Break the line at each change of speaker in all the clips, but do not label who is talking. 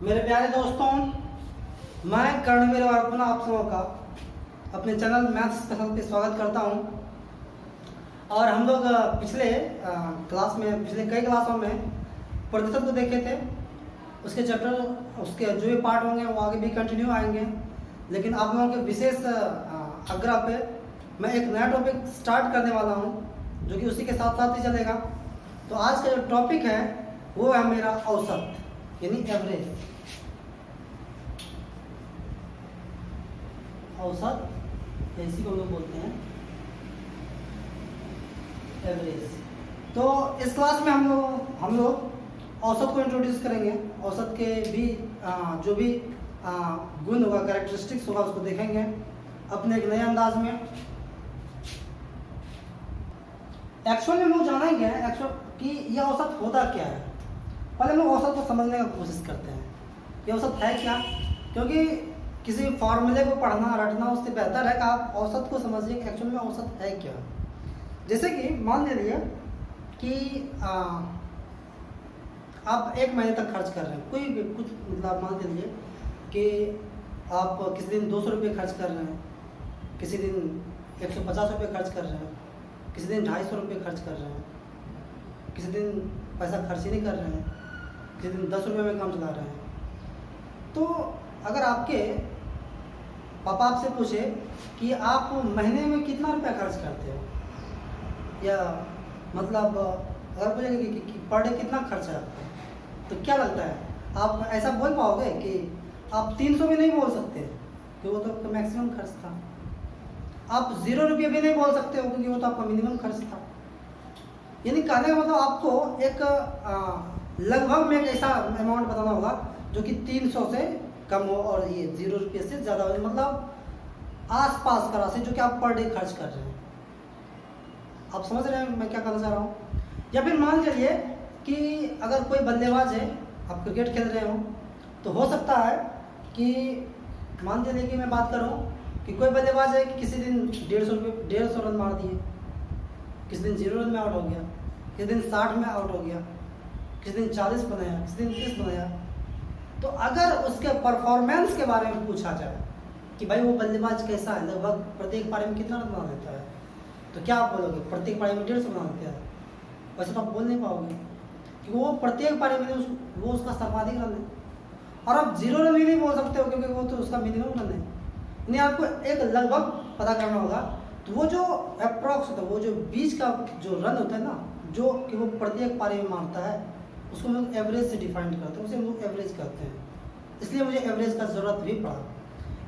मेरे प्यारे दोस्तों, मैं कर्णवीर वार्पना आप सबों का अपने चैनल मैथ्स स्पेशल पे स्वागत करता हूं। और हम लोग पिछले क्लास में पिछले कई क्लासों में प्रतिशत को देखे थे। उसके चैप्टर उसके जो भी पार्ट होंगे वो आगे भी कंटिन्यू आएंगे, लेकिन आप लोगों के विशेष आग्रह पे मैं एक नया टॉपिक स्टार्ट करने वाला हूं जो कि उसी के साथ साथ ही चलेगा। तो आज का जो टॉपिक है वो है मेरा औसत यानी एवरेज। औसत इसी को हम लोग बोलते हैं एवरेज। तो इस क्लास में हम लोग औसत को इंट्रोड्यूस करेंगे। औसत के भी जो भी गुण होगा, कैरेक्टरिस्टिक्स होगा, उसको देखेंगे अपने एक नए अंदाज में। एक्चुअल में हम लोग जानेंगे कि यह औसत होता क्या है। पहले हम लोग औसत को समझने की कोशिश करते हैं कि औसत है क्या, क्योंकि किसी फॉर्मूले को पढ़ना रटना उससे बेहतर है कि आप औसत को समझिए कि एक्चुअल में औसत है क्या। जैसे कि मान लीजिए कि आप एक महीने तक खर्च कर रहे हैं, कोई भी कुछ मतलब मान लीजिए कि आप किसी दिन 200 रुपये खर्च कर रहे हैं, किसी दिन 150 रुपये खर्च कर रहे हैं, किसी दिन 250 रुपये खर्च कर रहे हैं, किसी दिन पैसा खर्च ही नहीं कर रहे हैं, किसी दिन 10 रुपये में काम चला रहे हैं। तो अगर आपके पापा आपसे पूछे कि आप महीने में कितना रुपया खर्च करते हो, या मतलब अगर पूछेंगे कि पर डे कितना खर्च है आपका, तो क्या लगता है आप ऐसा बोल पाओगे कि आप 300 भी नहीं बोल सकते कि वो तो आपका मैक्सिमम खर्च था। आप 0 रुपये भी नहीं बोल सकते हो क्योंकि वो तो आपका मिनिमम खर्च था। यानी कहने का मतलब आपको एक लगभग में एक ऐसा अमाउंट बताना होगा जो कि 300 से कम हो और ये 0 रुपये से ज़्यादा हो, मतलब आसपास का राशि जो कि आप पर डे खर्च कर रहे हैं। आप समझ रहे हैं मैं क्या कहना चाह रहा हूँ। या फिर मान लीजिए कि अगर कोई बल्लेबाज है, आप क्रिकेट खेल रहे हो, तो हो सकता है कि मान लीजिए कि मैं बात करूँ कि कोई बल्लेबाज है कि किसी दिन 150 रन मार दिए, किसी दिन 0 रन में आउट हो गया, किसी दिन 60 में आउट हो गया, किसी दिन 40 बनाया, किसी दिन 30 बनाया। तो अगर उसके परफॉर्मेंस के बारे में पूछा जाए कि भाई वो बल्लेबाज कैसा है, लगभग प्रत्येक पारी में कितना रन बना देता है, तो क्या आप बोलोगे? प्रत्येक पारी में 150 बना देता है। वैसे तो आप बोल नहीं पाओगे कि वो प्रत्येक पारी में वो उसका सर्वाधिक रन है। और आप 0 रन भी नहीं बोल सकते हो क्योंकि वो तो उसका मिनिमम रन है। यानी आपको एक लगभग पता करना होगा। तो वो जो अप्रॉक्स होता है, वो जो बीच का जो रन होता है ना, जो कि वो प्रत्येक पारी में मारता है, उसको हम लोग एवरेज से डिफाइन करते हैं, उसे हम लोग एवरेज कहते हैं। इसलिए मुझे एवरेज का ज़रूरत भी पड़ा।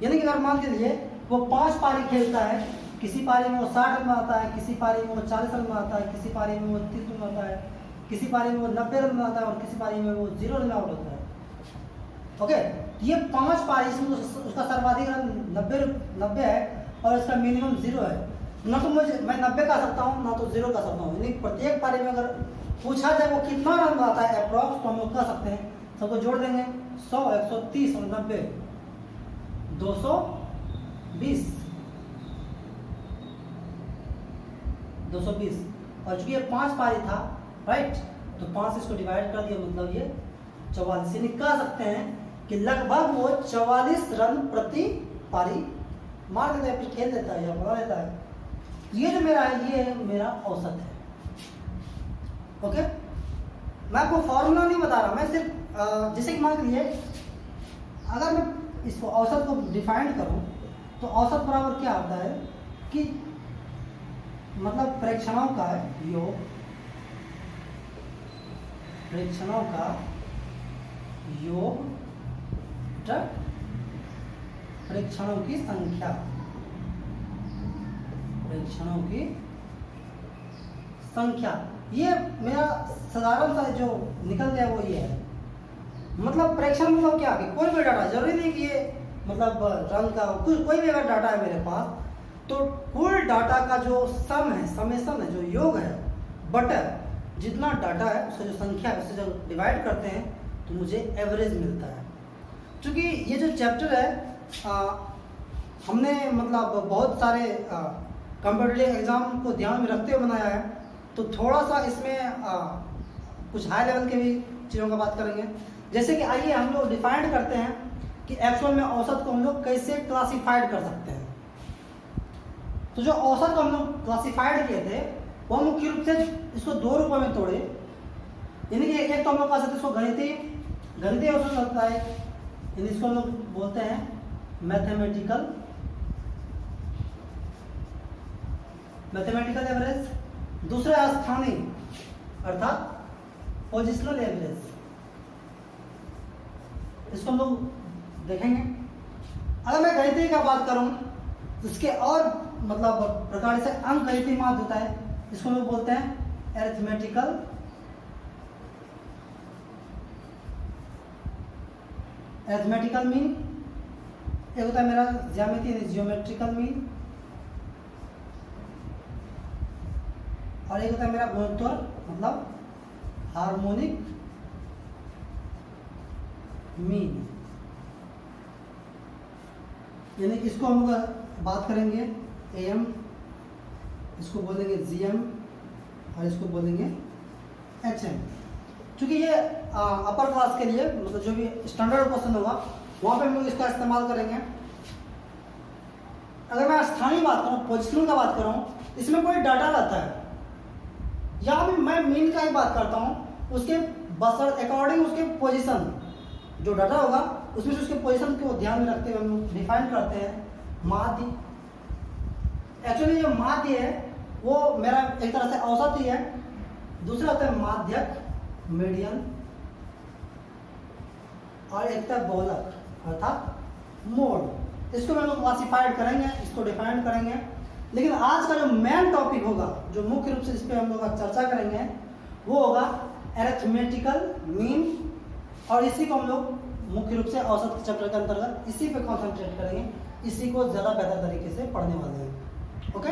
यानी कि अगर मान लीजिए वो 5 पारी खेलता है, किसी पारी में वो 60 रन बनाता है, किसी पारी में वो 40 रन बनाता है, किसी पारी में वो 30 रन बनाता है, किसी पारी में वो 90 रन बनाता है और किसी पारी में वो 0 रन आउट होता है। ओके, ये 5 पारी इसमें उसका सर्वाधिक रन 90 है और इसका मिनिमम 0 है। ना तो मैं 90 का सकता हूँ, ना तो 0 का सकता हूँ। यानी प्रत्येक पारी में अगर पूछा जाए वो कितना रन बनाता है अप्रॉक्स, तो हम लोग कह सकते हैं, सबको जोड़ देंगे 100, 130 और 90, 220। और चूंकि ये 5 पारी था, राइट, तो 5 इसको डिवाइड कर दिया, मतलब ये 44। यानी कह सकते हैं कि लगभग वो 44 रन प्रति पारी मार देता है, फिर खेल देता है या बना देता है। ये जो मेरा है, ये मेरा औसत है। ओके, मैं आपको फॉर्मूला नहीं बता रहा, मैं सिर्फ जैसे कि मान लीजिए अगर मैं इसको औसत को डिफाइन करूं तो औसत बराबर क्या होता है कि मतलब प्रेक्षणों का योग, प्रेक्षणों का योग, प्रेक्षणों की संख्या, प्रेक्षणों की संख्या। ये मेरा साधारण सा जो निकल गया वो ये है। मतलब प्रेक्षण मतलब क्या कि कोई भी डाटा, जरूरी नहीं कि ये मतलब रन का कोई भी अगर डाटा है मेरे पास, तो कुल डाटा का जो सम है, समेशन है, जो योग है, बटर जितना डाटा है उसका जो संख्या है उससे जब डिवाइड करते हैं तो मुझे एवरेज मिलता है। क्योंकि ये जो चैप्टर है हमने मतलब बहुत सारे कॉम्पिटिटिव एग्जाम को ध्यान में रखते हुए बनाया है, तो थोड़ा सा इसमें कुछ हाई लेवल के भी चीज़ों का बात करेंगे। जैसे कि आइए हम लोग डिफाइंड करते हैं कि एक्चुअल में औसत को हम लोग कैसे क्लासिफाइड कर सकते हैं। तो जो औसत को हम लोग क्लासिफाइड किए थे वो मुख्य रूप से इसको दो रूपों में तोड़े, यानी कि एक तो हम लोग कह सकते हैं इसको गणितीय औसत होता है, यानी इसको हम लोग बोलते हैं मैथमेटिकल एवरेज। दूसरा स्थानीय अर्थात पोजिशनल एवरेज, इसको हम लोग देखेंगे। अगर मैं गणितीय का बात करूं तो इसके और मतलब प्रकार से अंक गणितीय माध्य होता है, इसको हम लोग बोलते हैं अरिथमेटिकल मीन। एक होता है मेरा ज्यामितीय जियोमेट्रिकल मीन, और एक होता है मेरा गुणोत्तर मतलब हार्मोनिक मीन। यानी कि इसको हम लोग बात करेंगे एम, इसको बोलेंगे जीएम और इसको बोलेंगे एचएम। क्योंकि ये अपर क्लास के लिए मतलब जो भी स्टैंडर्ड क्वेश्चन होगा वहाँ पे हम लोग इसका इस्तेमाल करेंगे। अगर मैं स्थानीय बात करूँ, पोजिशनल का बात करूँ, इसमें कोई डाटा रहता है, यहाँ भी मैं मीन का ही बात करता हूँ, उसके बस अकॉर्डिंग उसके पोजीशन जो डाटा होगा उसमें से उसके पोजीशन को ध्यान में रखते हुए हम लोग डिफाइन करते हैं माध्य। एक्चुअली जो माध्य है वो मेरा एक तरह से औसत ही है, दूसरा होता है माध्यक मीडियन, और एक होता है बहुलक अर्थात मोड। इसको हम लोग क्लासिफाइड करेंगे, इसको डिफाइन करेंगे। लेकिन आज का जो मेन टॉपिक होगा, जो मुख्य रूप से इस पर हम लोग चर्चा करेंगे, वो होगा अरिथमेटिकल मीन, और इसी को हम लोग मुख्य रूप से औसत के चैप्टर के अंतर्गत इसी पे कंसंट्रेट करेंगे, इसी को ज़्यादा बेहतर तरीके से पढ़ने वाले हैं। ओके,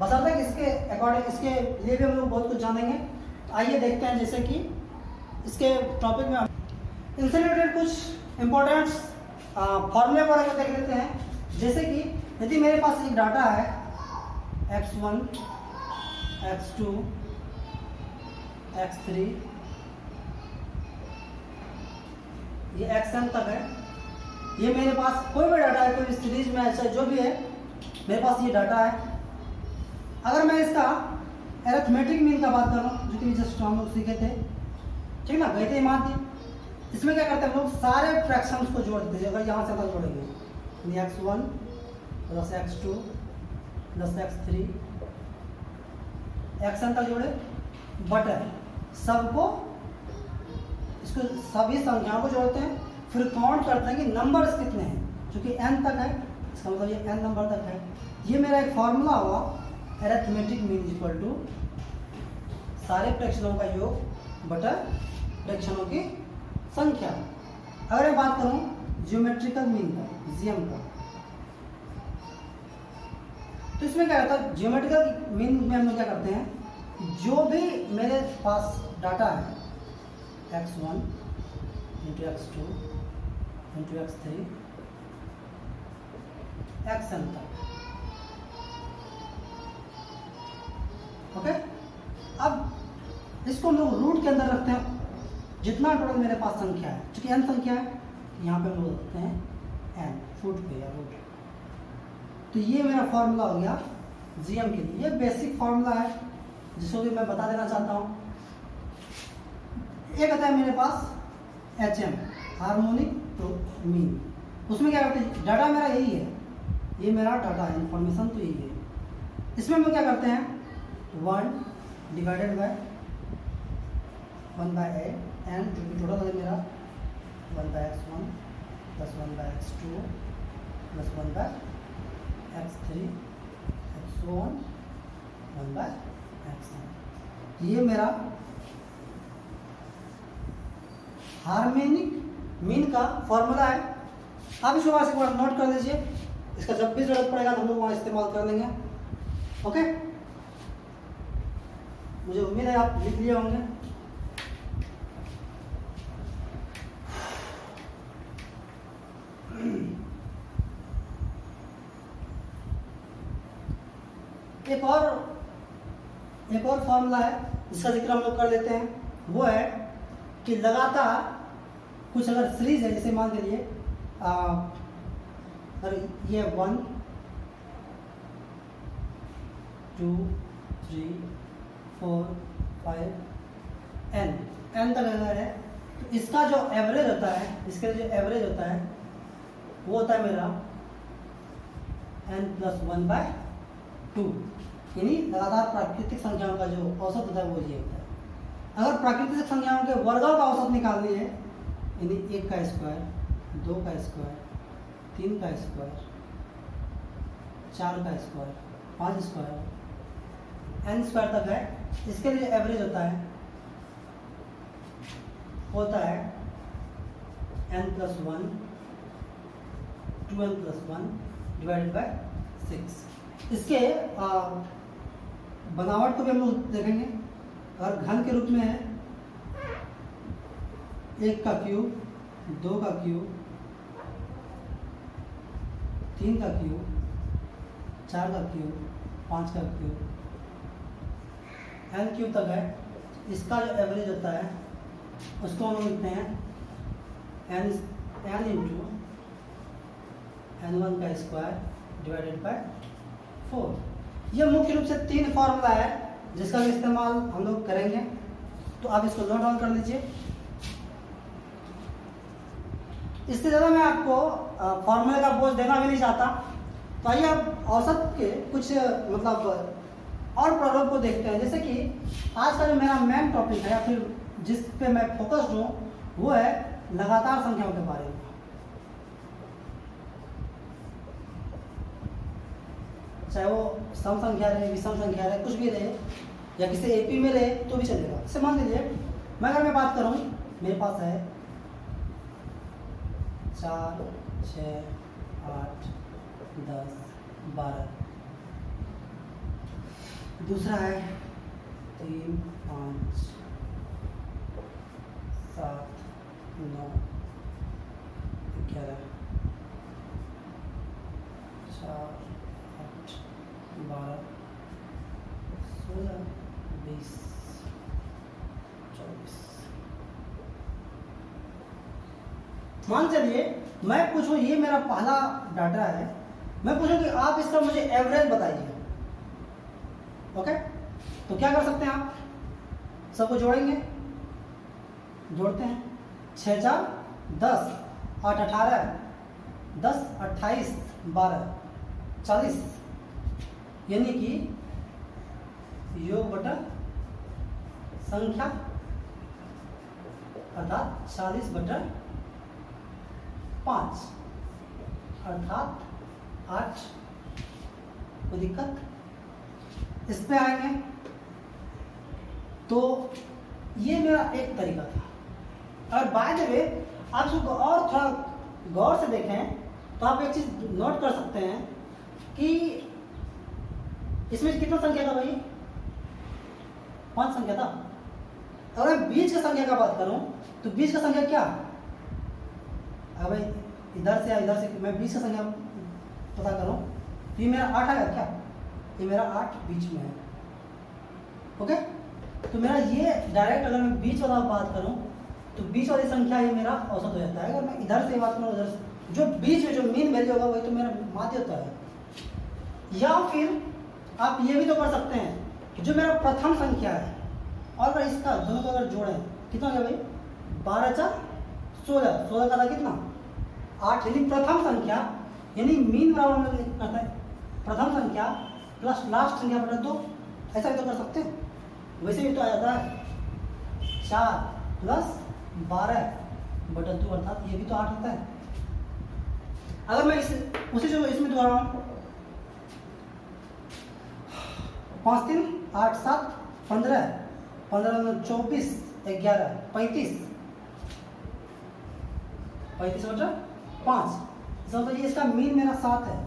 बता कि इसके अकॉर्डिंग इसके लिए भी हम लोग बहुत कुछ जानेंगे। तो आइए देखते हैं, जैसे कि इसके टॉपिक में इनसे रिलेटेड कुछ इंपॉर्टेंट फॉर्मूले वगैरह देख लेते हैं। जैसे कि यदि मेरे पास एक डाटा है x1, x2, x3, ये xn तक है, ये मेरे पास कोई भी डाटा है, कोई भी सीरीज में ऐसा जो भी है मेरे पास ये डाटा है। अगर मैं इसका अरिथमेटिक मीन का बात करूँ, जो कि जस्ट हम लोग सीखे थे, ठीक ना, गणितीय माध्य, इसमें क्या करते हैं हम लोग सारे फ्रैक्शंस को जोड़ देते हैं। अगर यहाँ से तक जोड़ेंगे x1 plus x2 plus x3 xn तक जोड़े, बट सबको इसको सभी संख्याओं को जोड़ते हैं, फिर काउंट करते हैं कि नंबर्स कितने हैं, क्योंकि n तक है, इसका मतलब ये n नंबर तक है। ये मेरा एक फॉर्मूला हुआ अरिथमेटिक मीन इक्वल टू सारे फ्रैक्शनों का योग बटा फ्रैक्शनों की संख्या। अगर मैं बात करूं जियोमेट्रिकल मीन का, जीएम का, तो इसमें क्या होता है, जियोमेट्रिकल मीन में हम लोग क्या करते हैं, जो भी मेरे पास डाटा है x1 into x2 into x3 xn तक, ओके। अब इसको हम लोग रूट के अंदर रखते हैं, जितना टोटल मेरे पास संख्या है, क्योंकि n संख्या है, यहाँ पे हम लोग रखते हैं n फुट पे या रूट। तो ये मेरा फॉर्मूला हो गया जीएम के लिए। ये बेसिक फॉर्मूला है जिसको कि मैं बता देना चाहता हूँ। एक आता है मेरे पास एचएम हार्मोनिक तो मीन, उसमें क्या करते हैं, डाटा मेरा यही है, ये मेरा डाटा है, इन्फॉर्मेशन तो यही है। इसमें हम लोग क्या करते हैं, 1 डिवाइडेड बाय 1/8 एंड जो कि टोटल है मेरा 1/x1 plus 1/x2 plus 1/x3 x1 1/xn। ये मेरा हार्मोनिक मीन का फॉर्मूला है। आप इसको वहाँ से एक बार नोट कर लीजिए, इसका जब भी जरूरत पड़ेगा तो हम लोग वहाँ इस्तेमाल कर लेंगे। ओके, मुझे उम्मीद है आप लिख लिए होंगे। एक और फॉर्मूला है जिसका जिक्र हम लोग कर लेते हैं, वो है कि लगातार कुछ अगर सीरीज है, जैसे मान के लिए अगर ये 1 2 3 4 5 n तक अगर है, तो इसका जो एवरेज होता है, इसका जो एवरेज होता है वो होता है मेरा n+1/2, यानी लगातार प्राकृतिक संख्याओं का जो औसत होता है वो ये होता है। अगर प्राकृतिक संख्याओं के वर्गों का औसत निकालनी है, यानी 1 का स्क्वायर, 2 का स्क्वायर, 3 का स्क्वायर, 4 का स्क्वायर, 5 स्क्वायर, n स्क्वायर तक है, इसके लिए एवरेज होता है n+1 2n+1 डिवाइडेड बाय 6। इसके बनावट को भी हम लोग देखेंगे। अगर घन के रूप में है, 1 का क्यूब, 2 का क्यूब, 3 का क्यूब, 4 का क्यूब, 5 का क्यूब, n क्यूब तक है, इसका जो एवरेज होता है उसको हम लिखते हैं n इंटू n1 का स्क्वायर डिवाइडेड बाय 4। यह मुख्य रूप से 3 फॉर्मूला है जिसका भी इस्तेमाल हम लोग करेंगे, तो आप इसको नोट डाउन कर लीजिए। इससे ज़्यादा मैं आपको फॉर्मूले का बोझ देना भी नहीं चाहता, तो आइए अब औसत के कुछ मतलब और प्रॉब्लम को देखते हैं। जैसे कि आज का जो मेरा मेन टॉपिक है या फिर जिस पे मैं फोकस्ड हूँ वो है लगातार संख्याओं के बारे में। चाहे वो सम संख्या रहे, विषम संख्या रहे, कुछ भी रहे, या किसी एपी में रहे तो भी चलेगा। जैसे मान लीजिए मैं बात करूँ, मेरे पास है 4 6 8 10 12, दूसरा है 3 5 7 9 11 4 8 12 16 20 24। मान चलिए मैं पूछूं, ये मेरा पहला डाटा है, मैं पूछूं कि आप इसका मुझे एवरेज बताइए। ओके, तो क्या कर सकते हैं आप, सबको जोड़ेंगे, जोड़ते हैं। 6 4 10, 8 18, 10 28 12 40, यानी कि योग बटा संख्या अर्थात 40/5 अर्थात 8। कोई दिक्कत? इस पे आएंगे तो ये मेरा एक तरीका था। और बाय द वे आप इसको और थोड़ा गौर से देखें तो आप एक चीज नोट कर सकते हैं कि इसमें कितना संख्या था भाई? 5 संख्या था। अगर मैं बीच की संख्या का बात करूं तो बीच का संख्या क्या? भाई इधर से या इधर से मैं बीच का संख्या पता करूं तो ये मेरा 8 आएगा क्या? ये मेरा 8 बीच में है। ओके, तो मेरा ये डायरेक्ट अगर मैं बीच वाला बात करूं तो बीच वाली संख्या ये मेरा औसत हो जाता है। अगर मैं इधर से बात करूं, उधर से जो बीच में जो मीन वैल्यू होगा वही तो मेरा माध्य होता है। या फिर आप ये भी तो कर सकते हैं कि जो मेरा प्रथम संख्या है और अगर इसका दोनों को अगर जोड़ें कितना हो गया भाई? 12 4 16, 16 का था कितना? 8, यानी प्रथम संख्या, यानी मीन बराबर करता है प्रथम संख्या प्लस लास्ट संख्या बटा 2। ऐसा भी तो कर सकते हैं। वैसे भी तो आ जाता है 4 + 12/2 अर्थात ये भी तो 8 होता है। अगर मैं उसी जो इसमें दोहरा रहा हूँ, 5 3 8 7 15, 15 24 11 35, 35/5। तो ये इसका मीन मेरा 7 है।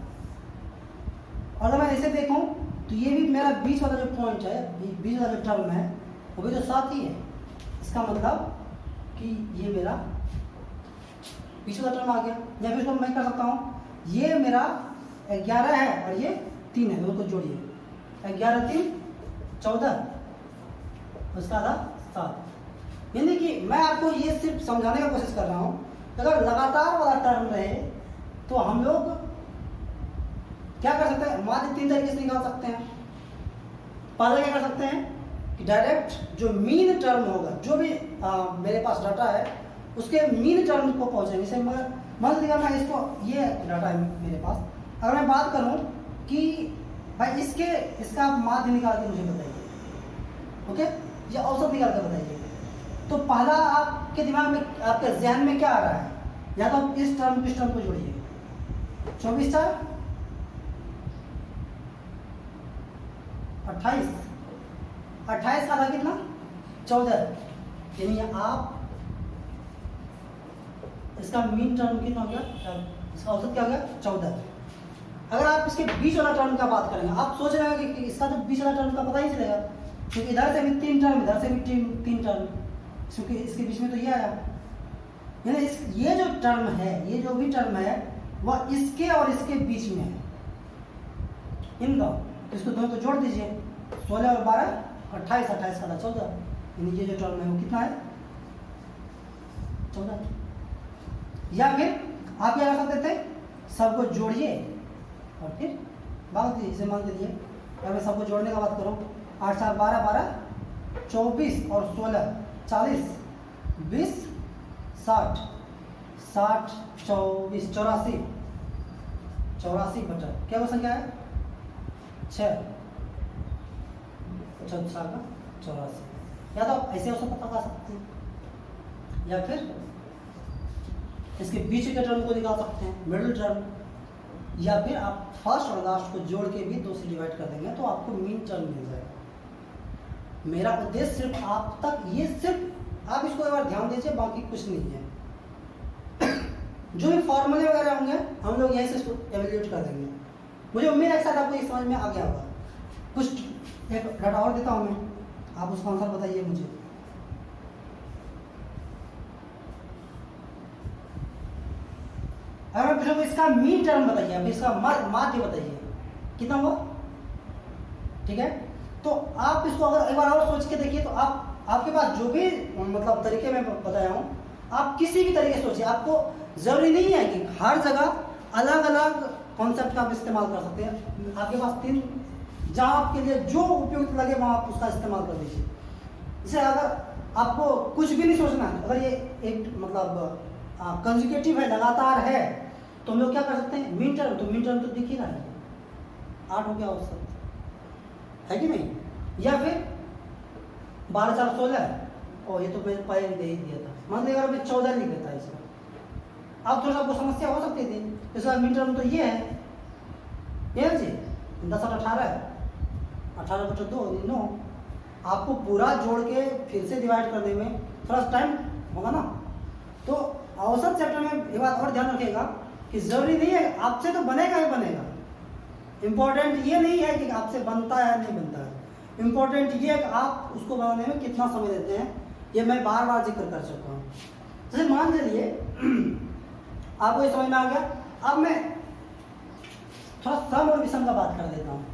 और अगर मैं ऐसे देखूं तो ये भी मेरा बीच वाला जो पॉइंट है, बीच वाला जो टर्म है वो भी तो 7 ही है। इसका मतलब कि ये मेरा बीच वाला टर्म आ गया। या फिर इसको मैं कर सकता हूँ, ये मेरा 11 है और ये 3 है, दोनों को जोड़िए। 11 3 14, उसका था 7। यानी कि मैं आपको ये सिर्फ समझाने की कोशिश कर रहा हूँ, अगर लगातार वाला टर्म रहे तो हम लोग क्या कर सकते हैं, माध्य 3 तरीके से निकाल सकते हैं। पहले क्या कर सकते हैं कि डायरेक्ट जो मीन टर्म होगा, जो भी मेरे पास डाटा है उसके मीन टर्म को पहुंचेंगे। जैसे मान लीजिएगा मैं इसको, ये डाटा है मेरे पास, अगर मैं बात करूं कि भाई इसका माध्य निकाल के मुझे बताइए, ओके, या औसत निकाल कर बताइए, तो पहला आपके दिमाग में, आपके जहन में क्या आ रहा है, या तो आप इस टर्म को जोड़िए, 24 4 28 का था कितना, 14, यानी आप इसका मीन टर्म कितना हो गया, इसका औसत क्या हो गया, 14। अगर आप इसके बीच वाला टर्म का बात करेंगे, आप सोच रहे हैं कि इसका तो बीच वाला टर्म का पता ही चलेगा, क्योंकि इधर से भी 3 टर्म, इधर से भी 3 टर्म, क्योंकि इसके बीच में तो ये आया। यानी ये जो टर्म है, ये जो भी टर्म है वह इसके और इसके बीच में है, इनका, इसको दोनों को जोड़ दीजिए, 16 और 12 28, 28 का था 14, यानी ये जो टर्म है वो कितना है, 14। या फिर आप क्या कर सकते थे, सबको जोड़िए और फिर बात दीजिए। इसे मान लीजिए अगर मैं सबको जोड़ने का बात करूँ, 8 4 12 12, 24 और 16 40, 20 60 60 24 84, 84 बटा क्या वो संख्या है, 6 4 का 84। या तो आप ऐसे उसको पता कर सकते हैं, या फिर इसके बीच के टर्म को निकाल सकते हैं, मिडिल टर्म, या फिर आप फर्स्ट और लास्ट को जोड़ के भी 2 से डिवाइड कर देंगे तो आपको मीन टर्म मिल जाएगा। मेरा उद्देश्य सिर्फ आप तक, ये सिर्फ आप इसको एक बार ध्यान दीजिए, बाकी कुछ नहीं है। जो भी फॉर्मूले वगैरह होंगे हम लोग यहीं से इसको एवेल्यूएट कर देंगे। मुझे उम्मीद है शायद आपको ये समझ में आ गया होगा। कुछ एक डाटा और देता हूँ मैं, आप उसका आंसर बताइए मुझे। अगर मैं पूछूंगा इसका मीन टर्म बताइए, अभी इसका माध्य बताइए कितना हुआ, ठीक है। तो आप इसको अगर एक बार और सोच के देखिए, तो आपके पास जो भी मतलब तरीके मैं बताया हूँ, आप किसी भी तरीके से सोचिए। आपको जरूरी नहीं है कि हर जगह अलग अलग कॉन्सेप्ट का आप इस्तेमाल कर सकते हैं। आपके पास 3, जहाँ आपके लिए जो उपयुक्त लगे वहाँ आप उसका इस्तेमाल कर लीजिए। जैसे अगर आपको कुछ भी नहीं सोचना है, अगर ये एक मतलब कंजुगेटिव है, लगातार है, तो हम लोग क्या कर सकते हैं, मीन टर्म तो दिख ही रहा है, 8 हो गया औसत, है कि नहीं। या फिर 12 4 16, और ये तो मैंने पहले दे ही दिया था, मान लीजिए अगर मैं 14 लिख देता इसमें, अब थोड़ा सा आपको समस्या हो सकती थी। इसका मीन टर्म तो ये है, ये है जी 10 8 18 18 बटा 2 9, आपको पूरा जोड़ के फिर से डिवाइड करने में थोड़ा टाइम होगा ना। तो औसत चैप्टर में एक बात और ध्यान रखिएगा कि जरूरी नहीं है आपसे तो बनेगा ही बनेगा। इम्पोर्टेंट ये नहीं है कि आपसे बनता है नहीं बनता है, इम्पोर्टेंट ये है कि आप उसको बनाने में कितना समय देते हैं। ये मैं बार बार जिक्र कर चुका हूँ। जैसे मान लीजिए आपको ये समझ में आ गया। अब मैं थोड़ा सम और विषम का बात कर देता हूँ।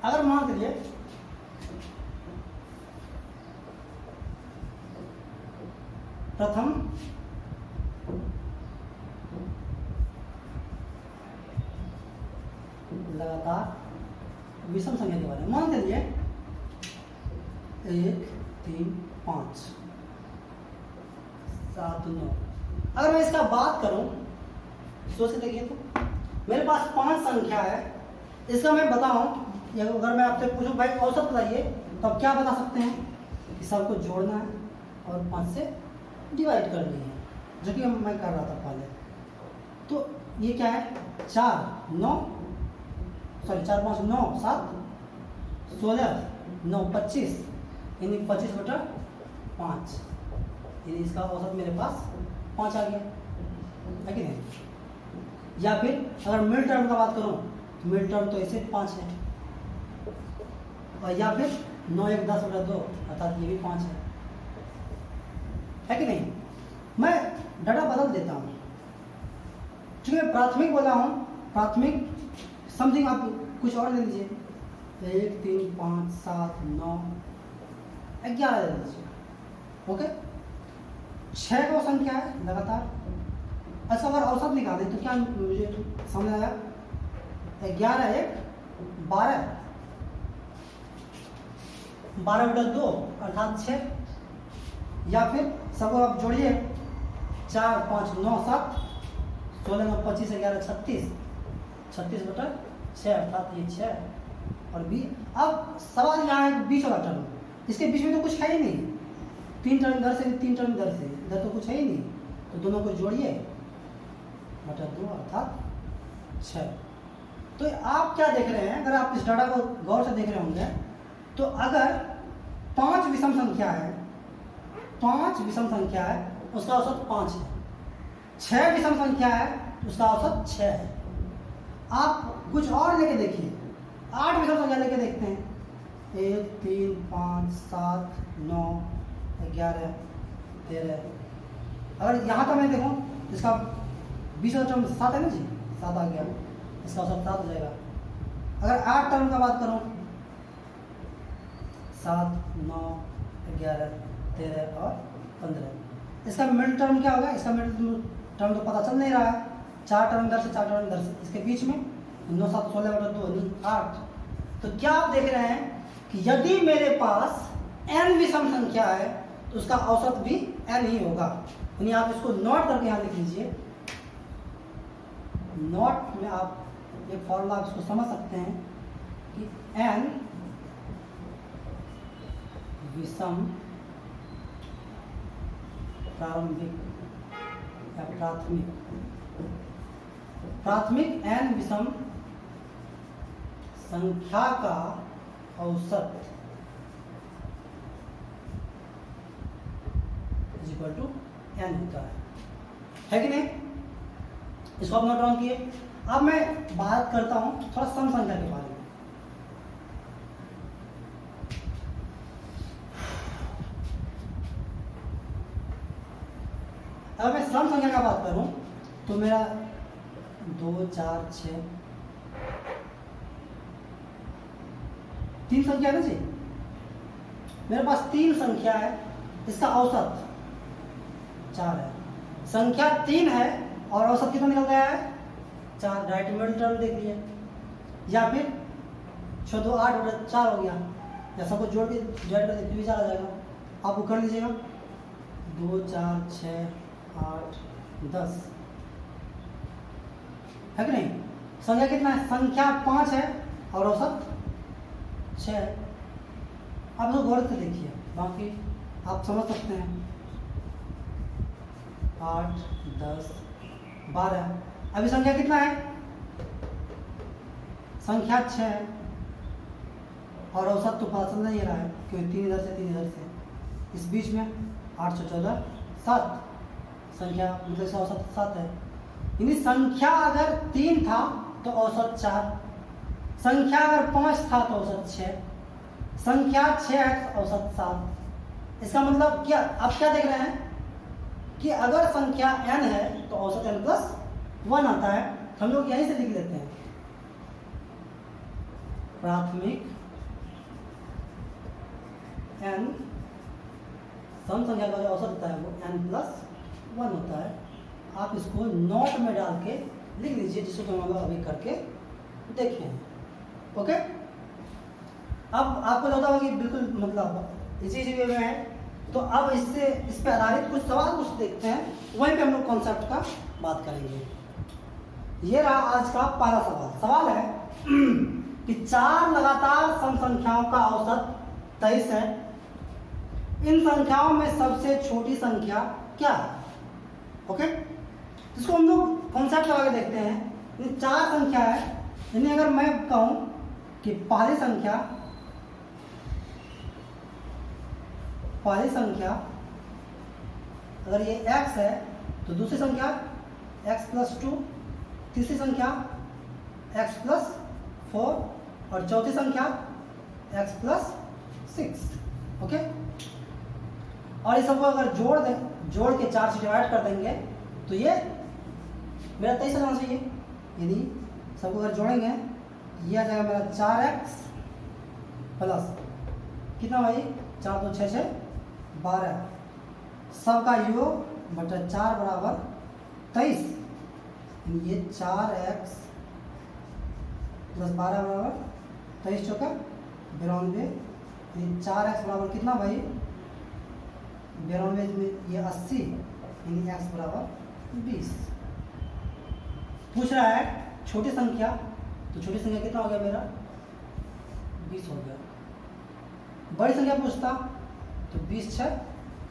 अगर मान लीजिए प्रथम लगातार विषम संख्या के बारे में मान लीजिए 1 3 5 7 9। अगर मैं इसका बात करूं, सोच के देखिए, तो मेरे पास 5 संख्या है। इसका मैं बताऊं, अगर मैं आपसे पूछूं भाई औसत बताइए, तो आप क्या बता सकते हैं कि सबको जोड़ना है और 5 से डिवाइड करनी है, जो कि मैं कर रहा था पहले। तो ये क्या है, 4 5 9 7 16 9 25, यानी 25 बटा 5, यानी इसका औसत मेरे पास 5 आ गया, है कि नहीं। या फिर अगर मिड टर्म का बात करूं, तो मिड टर्म तो ऐसे 5 है, और या फिर 9 1 10 बटा 2, अर्थात ये भी 5 है कि नहीं। मैं डाटा बदल देता हूँ, क्योंकि मैं प्राथमिक बोला हूँ प्राथमिक समथिंग आप कुछ और ले लीजिए, 1 3 5 7 9 11 ले लीजिए। ओके, 6 का संख्या है लगातार। अच्छा, अगर औसत निकालें तो क्या मुझे समझ आया? 11 1 12, 12/2 अर्थात 6, या फिर सबको आप जोड़िए, 4 5 9 7, 16 9 25 11 36, 36/6 अर्थात ये 6 और 20। अब सवाल यहाँ है बीच वाला टर्म, इसके बीच में तो कुछ है ही नहीं, 3 टर्म इधर से 3 टर्म इधर से, इधर तो कुछ है ही नहीं, तो दोनों को जोड़िए बटा 2 अर्थात 6। तो आप क्या देख रहे हैं, अगर आप इस डाटा को गौर से देख रहे होंगे तो अगर 5 विषम संख्या है, 5 विषम संख्या है उसका औसत 5 है, 6 विषम संख्या है उसका औसत 6 है। आप कुछ और लेके देखिए, 8 विषम संख्या लेके देखते हैं, 1 3 5 7 9 11 13। अगर यहाँ का मैं देखूँ इसका 20 वाला टर्म 7 है ना जी, 7 आ गया, इसका औसत 7 हो जाएगा। अगर 8 टर्म का बात करूँ, 7 9 11 13 और 15, इसका मिडिल टर्म क्या होगा? इसका मिडिल टर्म तो पता चल नहीं रहा है, 4 टर्म इधर से 4 टर्म इधर से, इसके बीच में 9 7 16/2 नहीं 8। तो क्या आप देख रहे हैं कि यदि मेरे पास n विषम संख्या है तो उसका औसत भी n ही होगा। यानी आप इसको नोट करके यहाँ लिख लीजिए, नोट में आप एक फॉर्मूला आप इसको समझ सकते हैं कि n विषम प्रारंभिक या प्राथमिक n विषम संख्या का औसत इक्वल टू n होता है कि नहीं? इसको आप नोट डाउन किए। अब मैं बात करता हूं थोड़ा सम संख्या के बारे में। अगर मैं सम संख्या का बात करूं तो मेरा 2 4 6 3 संख्या है ना जी, मेरे पास 3 संख्या है, इसका औसत 4 है, संख्या 3 है और औसत कितना निकल गया है? 4। डायरेक्ट मिडिल टर्म देख लिए, या फिर 2 8/4 हो गया, या सबको जोड़ के डिवाइड कर भी 4 आ जाएगा। आप वो कर लीजिएगा, 2 4 6 8 10 है कि नहीं? संख्या कितना है? संख्या 5 है और औसत 6 है। आप इसको गौर से देखिए, बाकी आप समझ सकते हैं। 8 10 12, अभी संख्या कितना है? संख्या 6 है और औसत तो पता चल नहीं रहा है क्योंकि 3 इधर से 3 इधर से, इस बीच में 8 से 14 7, संख्या मतलब इसका औसत 7 है। यानी संख्या अगर 3 था तो औसत 4, संख्या अगर 5 था तो औसत 6, संख्या 6 है तो औसत 7। इसका मतलब क्या, आप क्या देख रहे हैं कि अगर संख्या n है तो औसत n+1 आता है। हम लोग यहीं से लिख लेते हैं, प्राथमिक n सम संख्या का जो औसत होता है वो n+1 होता है। आप इसको नोट में डाल के लिख लीजिए, जिसको हम लोग अभी करके देखें। ओके, अब आपको लगता होगा कि बिल्कुल मतलब इसी वे में है, तो अब इससे इस पे आधारित कुछ सवाल कुछ देखते हैं, वहीं पे हम लोग कॉन्सेप्ट का बात करेंगे। ये रहा आज का पहला सवाल। सवाल है कि 4 लगातार सम संख्याओं का औसत 23 है, इन संख्याओं में सबसे छोटी संख्या क्या है? ओके, इसको हम लोग कॉन्सेप्ट लगा के देखते हैं। ये 4 संख्या है, यानी अगर मैं कहूं कि पहली संख्या अगर ये x है तो दूसरी संख्या x+2, तीसरी संख्या x+4 और चौथी संख्या x+6। ओके, और ये सबको अगर जोड़ के 4 से डिवाइड कर देंगे तो ये मेरा 23 आना चाहिए। यानी सबको अगर जोड़ेंगे ये आ जाएगा मेरा 4x प्लस कितना भाई 4 2 6 6 12, सबका योग बटा 4 बराबर 23। ये 4x प्लस 12 बराबर 23 चौका 92। ये 4x बराबर कितना भाई 92 में ये 80, यानी x बराबर 20। पूछ रहा है छोटी संख्या, तो छोटी संख्या कितना हो गया मेरा 20 हो गया। बड़ी संख्या पूछता तो 20 6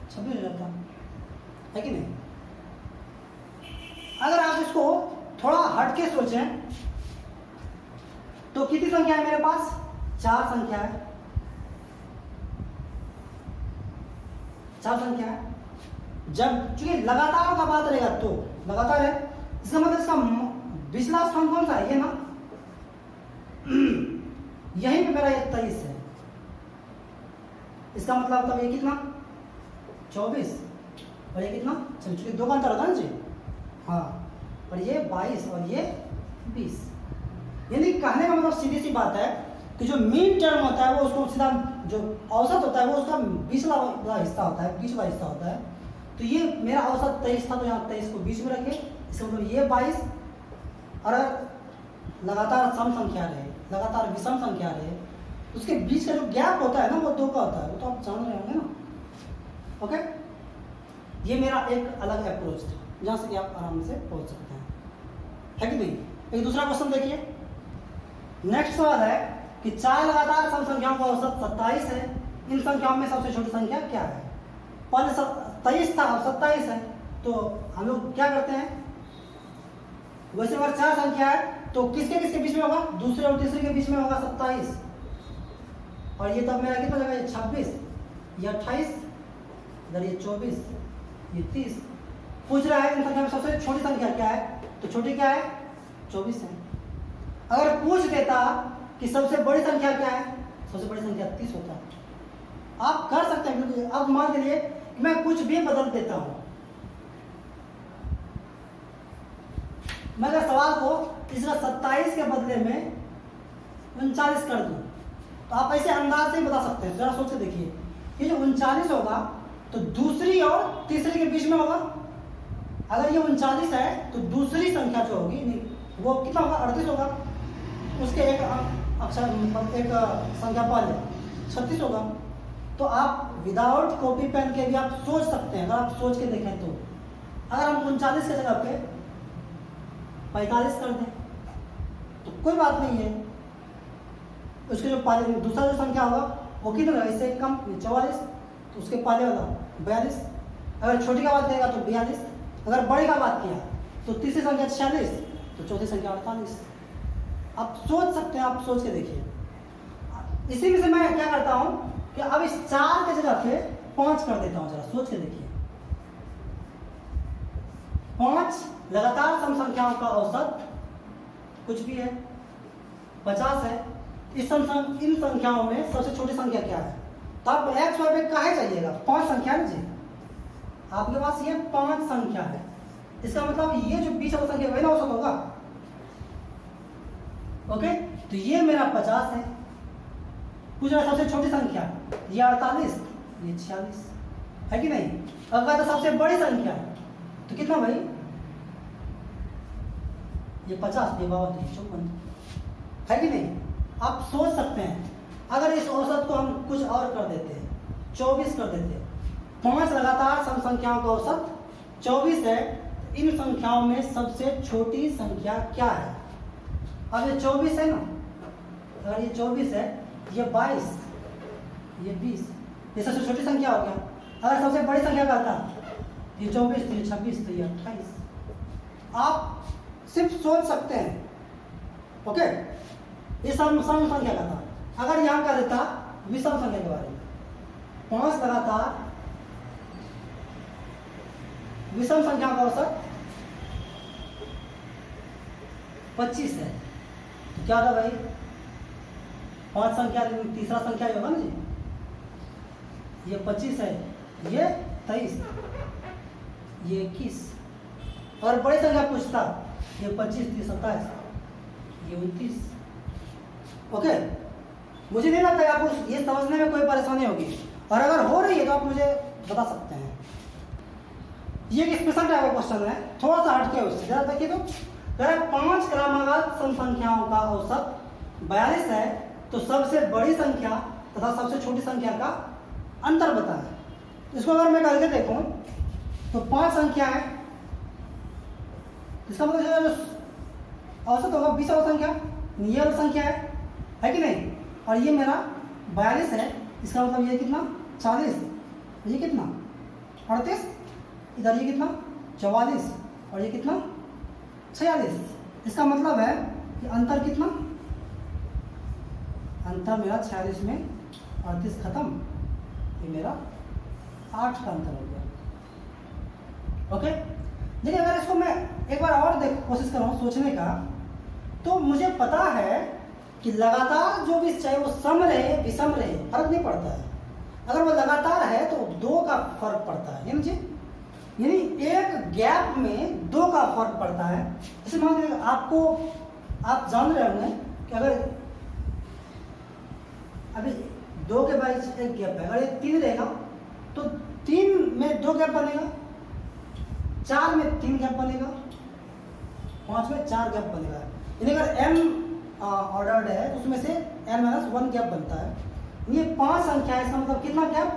26 हो जाता है कि नहीं। अगर आप इसको थोड़ा हटके सोचें तो कितनी संख्या है मेरे पास 4 संख्या है, 4 संख्या है। जब चूंकि लगातार का बात रहेगा तो लगातार है, इसका मतलब इसका पिछला स्थान कौन सा है, ये ना यहीं पे मेरा 23 है। इसका मतलब तब ये कितना 24 और ये कितना चूंकि 2 का अंतर होता है ना जी, हाँ, और ये 22 और ये 20। यानी कहने का मतलब सीधी सी बात है कि जो मीन टर्म होता है वो उसको सीधा जो औसत होता है वो उसका बीच वाला हिस्सा होता है, बीच वाला हिस्सा होता है। तो ये मेरा औसत 23 था, तो यहाँ 23 को बीच में रखे, इसका मतलब ये 22। और लगातार सम संख्या रहे, लगातार विषम संख्या रहे, उसके बीच का जो गैप होता है ना वो 2 का होता है, वो तो आप जान रहे होंगे ना। ओके, ये मेरा एक अलग अप्रोच था जहाँ से कि आप आराम से पहुँच सकते हैं, है कि नहीं। एक दूसरा क्वेश्चन देखिए, नेक्स्ट सवाल है कि 4 लगातार सम संख्याओं का औसत 27 है, इन संख्याओं में सबसे छोटी संख्या क्या है। पहले 23 था, अब 27 है, तो हम लोग क्या करते हैं, वैसे अगर 4 संख्या है तो किसके किसके बीच में होगा, दूसरे और तीसरे के बीच में होगा 27, और ये तब मेरा कितना जगह 26, ये 28, इधर ये 24, ये 30। पूछ रहा है इन संख्या में सबसे छोटी संख्या क्या है, तो छोटी क्या है 24 है। अगर पूछ देता कि सबसे बड़ी संख्या क्या है, सबसे बड़ी संख्या 30 होता है। आप कर सकते हैं, क्योंकि अब मान के लिए मैं कुछ भी बदल देता हूं, मैं अगर सवाल को इसका 27 के बदले में 39 कर दूं तो आप ऐसे अंदाज से ही बता सकते हैं। जरा सोच के देखिए, ये जो 39 होगा तो दूसरी और तीसरी के बीच में होगा। अगर ये 39 है तो दूसरी संख्या जो होगी वो कितना होगा 38 होगा, उसके एक अक्षर मतलब एक संख्या पहले 36 होगा। तो आप विदाउट कॉपी पेन के भी आप सोच सकते हैं। अगर आप सोच के देखें तो अगर हम 39 की जगह पे 45 कर दें तो कोई बात नहीं है, उसके जो पहले दूसरा जो संख्या होगा वो कितना है, इससे कम 44, तो उसके पहले वाला 42। अगर छोटी का बात करेगा तो 42, अगर बड़ी का बात किया तो तीसरी संख्या 46, तो चौथी संख्या 48। आप सोच सकते हैं, आप सोच के देखिए। इसी में से मैं क्या करता हूं कि अब इस 4 के जगह पे 5 कर देता हूं। जरा सोच के देखिए, 5 लगातार सम संख्याओं का औसत कुछ भी है 50 है। इन संख्याओं में सबसे छोटी संख्या क्या है, तो आप एक्स वाई पे काहे जाइएगा, 5 संख्या है जी, आपके पास ये 5 संख्या है। इसका मतलब ये जो बीच वाला संख्या वही ना औसत होगा। ओके, तो ये मेरा 50 है। पूछ रहा सबसे छोटी संख्या, ये 48, ये 46 है कि नहीं। अगर तो सबसे बड़ी संख्या तो कितना भाई, ये 50, ये 52, ये 54 है कि नहीं। आप सोच सकते हैं अगर इस औसत को हम कुछ और कर देते हैं, 24 कर देते हैं। 5 लगातार सम संख्याओं का औसत 24 है, इन संख्याओं में सबसे छोटी संख्या क्या है। अब ये 24 है ना, अगर ये 24 है, ये 22, ये 20, ये सबसे छोटी संख्या हो गया। अगर सबसे बड़ी संख्या का था ये 24, तो ये 26, तो ये 28। आप सिर्फ सोच सकते हैं। ओके, ये सम संख्या का था। अगर यहां का देता विषम संख्या के बारे में, 5 लगातार विषम संख्या का औसत 25 है, तो क्या था भाई, 5 संख्या तीसरा संख्या होगा ना जी, ये 25 है, ये 23, ये 21। और बड़ी संख्या पूछता, ये 25, 30, 27, ये 29। ओके, मुझे नहीं लगता कि आपको ये समझने में कोई परेशानी होगी, और अगर हो रही है तो आप मुझे बता सकते हैं। ये एक स्पेशल टाइप का क्वेश्चन है, थोड़ा सा हटके उससे। जरा देखिए तो, अगर 5 क्रमागत सम संख्याओं का औसत 42 है तो सबसे बड़ी संख्या तथा सबसे छोटी संख्या का अंतर बताएं। इसको अगर मैं करके देखूं तो 5 संख्या है, इसका मतलब जो औसत होगा 20 संख्या, ये वाली संख्या है कि नहीं, और ये मेरा 42 है, इसका मतलब ये कितना 40, ये कितना 38, इधर ये कितना 44, और ये कितना 46। इसका मतलब है कि अंतर कितना, अंतर मेरा 46 में 38 खत्म, ये मेरा 8 का अंतर हो गया। ओके, देखिए अगर इसको मैं एक बार और कोशिश कर रहा हूँ सोचने का, तो मुझे पता है कि लगातार जो भी चाहे वो सम रहे विषम रहे फर्क नहीं पड़ता है। अगर वो लगातार है तो 2 का फर्क पड़ता है, यानी एक गैप में 2 का फर्क पड़ता है। जैसे मान लीजिए आपको, आप जान रहे होंगे कि अगर अभी 2 के बीच एक गैप है, अगर ये 3 रहेगा तो 3 में 2 गैप बनेगा, 4 में 3 गैप बनेगा, 5 में 4 गैप बनेगा। यानी अगर m ऑर्डर्ड है तो उसमें से n-1 गैप बनता है। ये 5 संख्या है, इसका मतलब कितना गैप,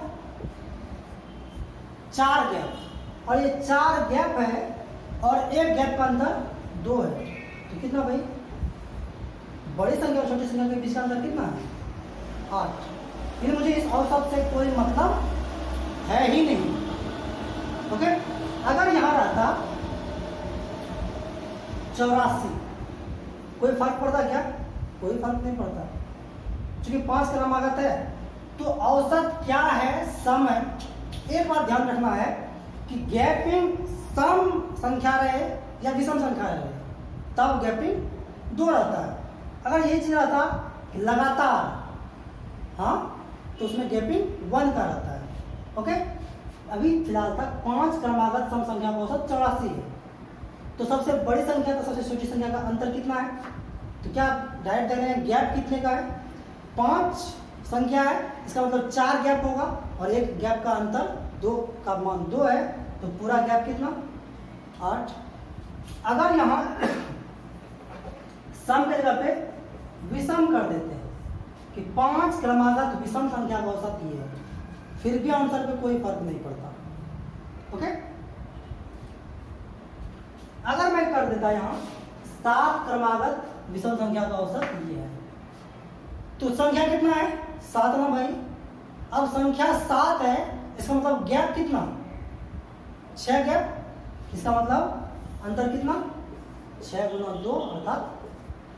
4 गैप, और ये 4 गैप है और एक गैप का अंतर 2 है, तो कितना भाई, बड़ी संख्या और छोटी संख्या के बीच का अंतर कितना है 8। फिर मुझे इस औसत से कोई मतलब है ही नहीं। ओके, अगर यहाँ रहता 84, कोई फर्क पड़ता क्या, कोई फर्क नहीं पड़ता, क्योंकि 5 क्रमागत है तो औसत क्या है, सम है। एक बात ध्यान रखना है कि गैपिंग सम संख्या रहे या विषम संख्या रहे तब गैपिंग 2 रहता है। अगर यही चीज रहता कि लगातार, हाँ, तो उसमें गैपिंग 1 का रहता है। ओके, अभी फिलहाल तक 5 क्रमागत सम संख्या का औसत 84 है, तो सबसे बड़ी संख्या तो सबसे छोटी संख्या का अंतर कितना है, तो क्या डायरेक्ट देख रहे हैं गैप कितने का है, 5 संख्या है, इसका मतलब 4 गैप होगा और एक गैप का अंतर 2 का मान 2 है, तो पूरा गैप कितना 8। अगर यहाँ सम के जगह पे विषम कर देते हैं कि 5 क्रमागत विषम संख्या का औसत ये है, फिर भी आंसर पे कोई फर्क नहीं पड़ता। ओके, अगर मैं कर देता यहाँ 7 क्रमागत विषम संख्या का औसत ये है, तो संख्या कितना है 7 ना भाई। अब संख्या 7 है, इसका मतलब गैप कितना 6 गैप, इसका मतलब अंतर कितना 6 गुना 2 अर्थात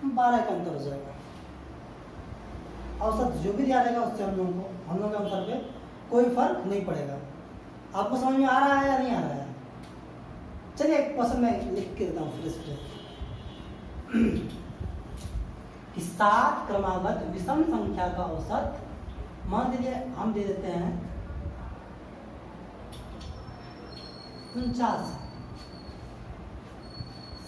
12 का अंतर हो जाएगा। औसत जो भी दिया रहेगा उससे हम लोगों के आंसर पे कोई फर्क नहीं पड़ेगा। आपको समझ में आ रहा है या नहीं आ रहा है? चलिए एक क्वेश्चन में लिख के देता हूँ फिर कि 7 क्रमागत विषम संख्या का औसत, मान लीजिए हम दे देते हैं 49।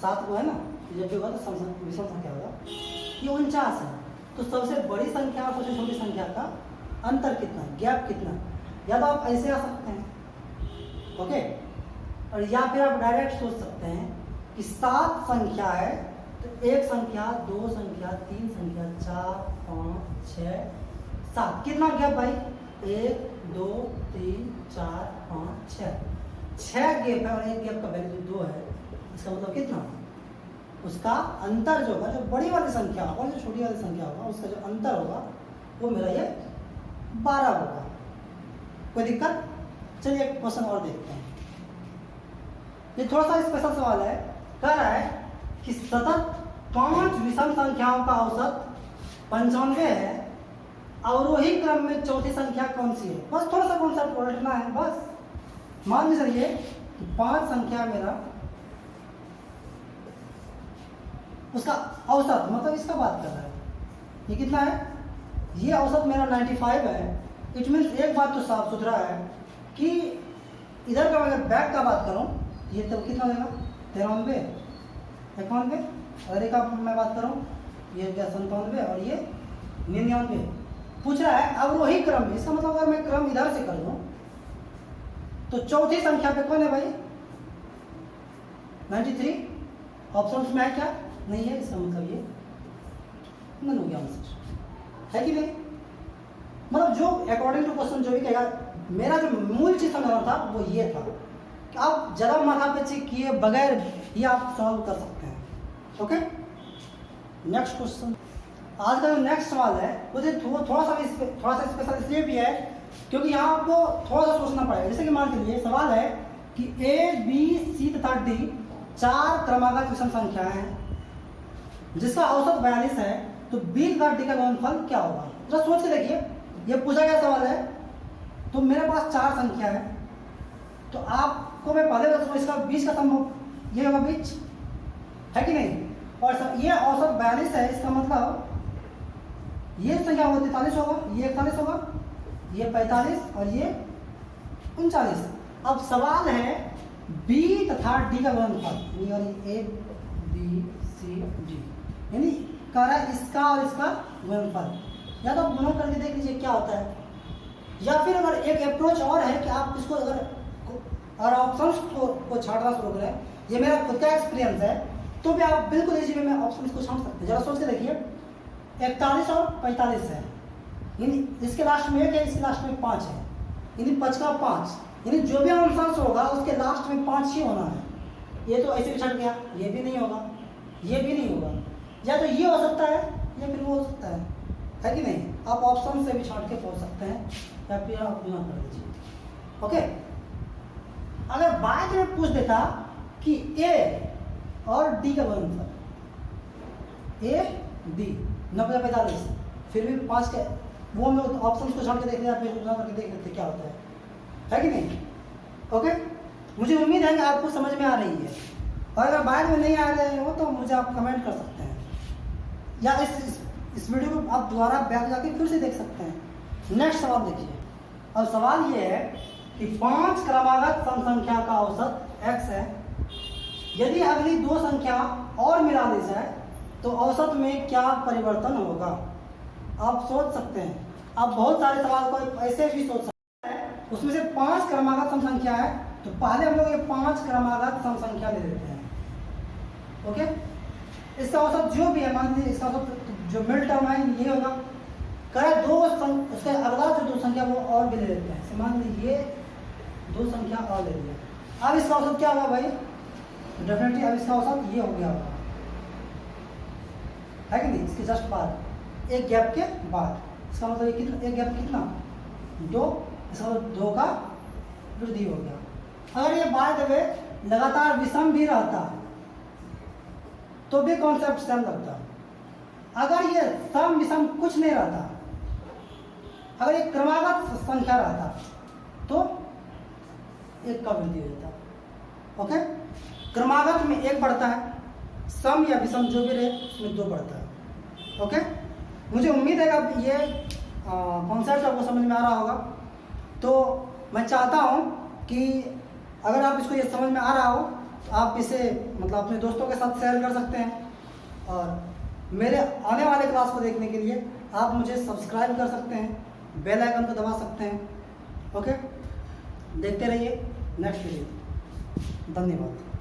7 को है ना, जब भी होगा तो विषम संख्या होगा, ये 49 है, तो सबसे बड़ी संख्या और सबसे छोटी संख्या का अंतर कितना, गैप कितना, या तो आप ऐसे आ सकते हैं, ओके, और या फिर आप डायरेक्ट सोच सकते हैं कि 7 संख्या है तो 1 संख्या 2 संख्या 3 संख्या 4 5 6 7, कितना गैप भाई 1 2 3 4 5 6 गैप है और एक गैप का वैल्यू 2 है, इसका मतलब कितना, उसका अंतर जो होगा, जो बड़ी वाली संख्या होगा और जो छोटी वाली संख्या होगा उसका जो अंतर होगा वो मेरा ये 12 होगा। कोई दिक्कत? चलिए एक क्वेश्चन और देखते हैं। ये थोड़ा सा स्पेशल सवाल है, कह रहा है कि सतत 5 विषम संख्याओं का औसत 95 है, अवरोही क्रम में चौथी संख्या कौन सी है। बस थोड़ा सा कॉन्सेप्ट उलटना है बस। मान लीजिए चलिए कि 5 संख्या मेरा, उसका औसत मतलब इसका बात कर रहा है, ये कितना है, ये औसत मेरा 95 है। इट मीन्स एक बात तो साफ सुथरा है कि इधर का अगर बैक का बात करूं ये तब कितना देगा 93 91, अगर एक मैं बात करूं ये क्या 97 और ये 99 पूछ रहा है। अब वही क्रम में, इसका मतलब अगर मैं क्रम इधर से कर दूं तो चौथी संख्या पे कौन है भाई? 93। ऑप्शन में है क्या? नहीं है, इसका मतलब ये नन हो गया आंसर, है कि नहीं? मतलब जो अकॉर्डिंग टू क्वेश्चन जो भी कहेगा, मेरा जो मूल चीज समझना था वो ये था कि आप जरा माथा पे चेक किए बगैर ये आप सॉल्व कर सकते हैं। Okay, next question. आज का जो नेक्स्ट सवाल है वो थोड़ा सा स्पेशल इसलिए भी है क्योंकि यहाँ आपको थोड़ा सा सोचना पड़ेगा। जैसे कि मान के लिए सवाल है कि ए बी सी तथा डी 4 क्रमागत विषम संख्याएं हैं जिसका औसत 42 है, तो बी तथा डी का गुणनफल क्या होगा? जरा सोच के देखिए, ये पूछा गया सवाल है। तो मेरे पास 4 संख्या है, तो आपको मैं पहले बता दूं इसका बीच का सम ये होगा बीच, है कि नहीं? और ये औसत 42 है, इसका मतलब ये संख्या होगा 43 होगा, ये 41 होगा, ये 45 और ये 39। अब सवाल है बी तथा डी का गुणनफल, यानी ए बी सी डी, यानी कह रहा है इसका और इसका गुणनफल। या तो आप गुणन करके देख लीजिए क्या होता है, या फिर अगर एक अप्रोच और है कि आप इसको अगर ऑप्शंस को छांटना शुरू करें, ये मेरा खुद का एक्सपीरियंस है, तो भी आप बिल्कुल इजी वे में ऑप्शंस को छांट सकते हैं। जरा सोच के देखिए, 41 और 45 है, यानी इसके लास्ट में 1 है, इसके लास्ट में 5 है, यानी 5 का 5, यानी जो भी आंसर होगा उसके लास्ट में 5 ही होना है। ये तो ऐसे भी छट गया, ये भी नहीं होगा, ये भी नहीं होगा, या तो ये हो सकता है या फिर वो हो सकता है कि नहीं? आप ऑप्शन से भी छांट के पहुंच सकते हैं या फिर आप गुना कर दीजिए। ओके, अगर बात में पूछ देता कि ए और डी का गुणनफल, ए डी 90 45, फिर भी 5 के वो में ऑप्शन को छांट के देख लिया, फिर गुना करके देख लेते क्या होता है कि नहीं? ओके, मुझे उम्मीद है कि आपको समझ में आ रही है, और अगर बाद में नहीं आ रही हो तो मुझे आप कमेंट कर सकते हैं, या इस वीडियो को आप दोबारा बैक जाके फिर से देख सकते हैं। नेक्स्ट सवाल देखिए। अब सवाल ये है कि 5 क्रमागत सम संख्या का औसत x है, यदि अगली 2 संख्या और मिला ली जाए तो औसत में क्या परिवर्तन होगा? आप सोच सकते हैं, आप बहुत सारे सवाल को ऐसे भी सोच सकते हैं। उसमें से 5 क्रमागत सम संख्या है, तो पहले हम लोग ये 5 क्रमागत सम संख्या ले लेते हैं। ओके, इसका औसत जो भी है, मान लीजिए इसका औसत जो मिड टर्म है ये होगा, करे 2 उसके अगला जो 2 संख्या वो और भी ले लेते हैं। मान लीजिए ये 2 संख्या और ले लिया, अब इसका औसत क्या होगा भाई? डेफिनेटली अब इसका औसत ये हो गया होगा, है कि नहीं? इसके जस्ट बाद एक गैप के बाद, इसका मतलब ये कितना, एक गैप कितना 2, इसका मतलब 2 का वृद्धि हो गया। अगर ये बाय द वे लगातार विषम भी रहता तो भी कॉन्सेप्ट सेम लगता। अगर ये सम विषम कुछ नहीं रहता, अगर ये क्रमागत संख्या रहता तो 1 का वृद्धि हो जाता। ओके, क्रमागत में 1 बढ़ता है, सम या विषम जो भी रहे उसमें 2 बढ़ता है। ओके, मुझे उम्मीद है कि अब ये कॉन्सेप्ट आपको समझ में आ रहा होगा। तो मैं चाहता हूँ कि अगर आप इसको ये समझ में आ रहा हो तो आप इसे मतलब अपने दोस्तों के साथ शेयर कर सकते हैं, और मेरे आने वाले क्लास को देखने के लिए आप मुझे सब्सक्राइब कर सकते हैं, बेल आइकन को दबा सकते हैं। ओके, देखते रहिए नेक्स्ट वीडियो। धन्यवाद।